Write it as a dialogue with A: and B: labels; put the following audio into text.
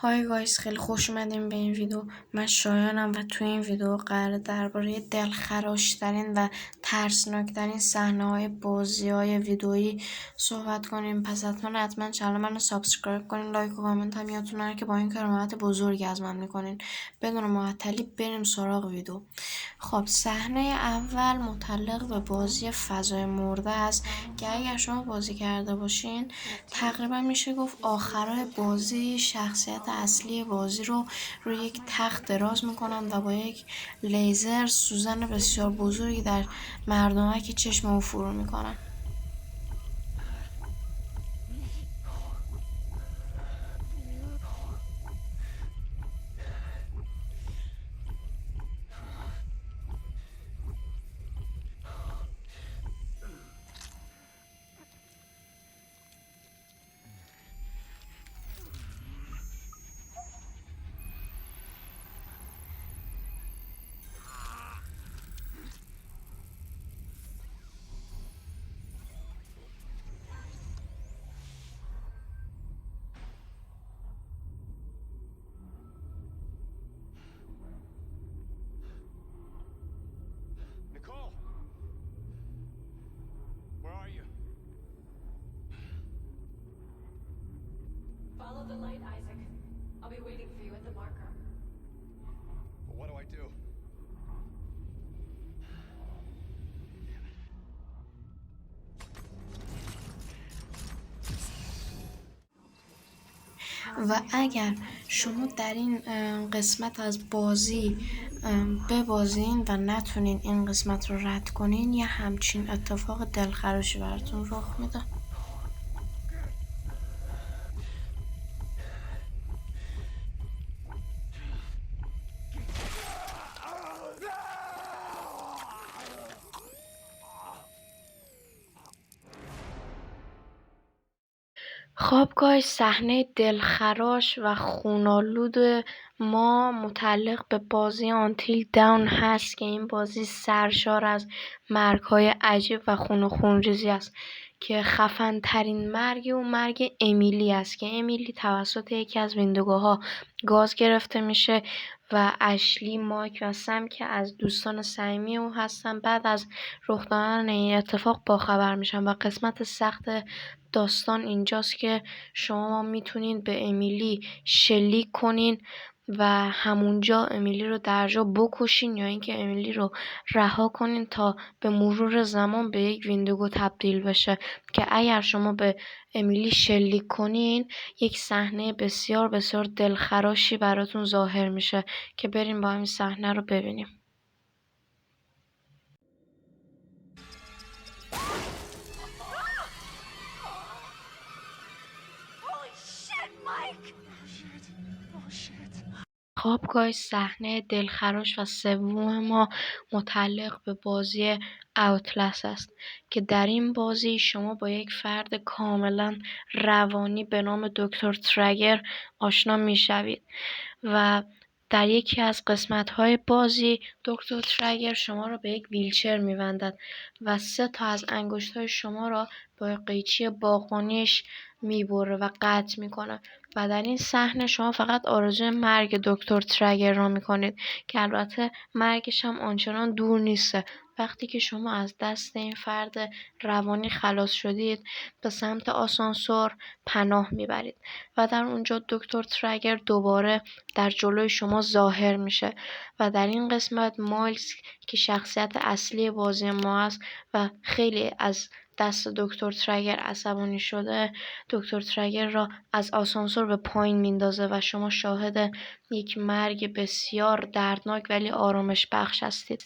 A: های گایز، خیلی خوش اومدیم به این ویدیو. من شایانم و توی این ویدیو قراره درباره دلخراشترین و ترسناکترین صحنه‌های بازی‌های ویدئویی صحبت کنیم. پس حتما چنل منو سابسکرایب کنین، لایک و کامنت هم یادتون نره که با این کار حمایت بزرگی از من میکنین. بدون معطلی بریم سراغ ویدیو. خب، صحنه اول متعلق به بازی فضای مرده است که اگر شما بازی کرده باشین تقریبا میشه گفت آخرای بازی شخصیت اصلی بازی رو روی یک تخت دراز میکنن و با یک لیزر سوزن بسیار بزرگی در مردمک چشم او فرو میکنن.
B: Nicole! Where are you?
C: Follow the light, Isaac. I'll be waiting for you at the marker.
B: But what do I do?
A: و اگر شما در این قسمت از بازی ببازین و نتونین این قسمت رو رد کنین، یه همچین اتفاق دلخراشی براتون رخ میده. خوابگاه صحنه دلخراش و خونالود ما متعلق به بازی آنتیل داون هست که این بازی سرشار از مرگ‌های عجیب و خون و خونریزی است که خفن ترین مرگ او مرگ امیلی است که امیلی توسط یکی از ویندوگوها گاز گرفته میشه و اشلی، مایک و سم که از دوستان صمیمی او هستن بعد از رخ دادن این اتفاق باخبر میشن. و قسمت سخت داستان اینجاست که شما میتونین به امیلی شلیک کنین و همونجا امیلی رو در جا بکشین یا اینکه امیلی رو رها کنین تا به مرور زمان به یک ویندوگو تبدیل بشه که اگر شما به امیلی شلیک کنین یک صحنه بسیار بسیار دلخراشی براتون ظاهر میشه که بریم با همین صحنه رو ببینیم. خوابگاه صحنه دلخراش و سوم ما متعلق به بازی اوتلس است که در این بازی شما با یک فرد کاملا روانی به نام دکتر ترگر آشنا میشوید و در یکی از قسمت‌های بازی دکتر ترگر شما را به یک ویلچر می‌بندد و 3 تا از انگشت‌های شما را با قیچی باغبانیش میبره و قطع میکنه و در این صحنه شما فقط آرزوی مرگ دکتر ترگر را میکنید که البته مرگش هم آنچنان دور نیسته. وقتی که شما از دست این فرد روانی خلاص شدید به سمت آسانسور پناه میبرید و در اونجا دکتر ترگر دوباره در جلوی شما ظاهر میشه و در این قسمت مایلز که شخصیت اصلی بازی ما است و خیلی از دست دکتر ترگر عصبانی شده دکتر ترگر را از آسانسور به پایین میندازه و شما شاهد یک مرگ بسیار دردناک ولی آرامش بخش هستید.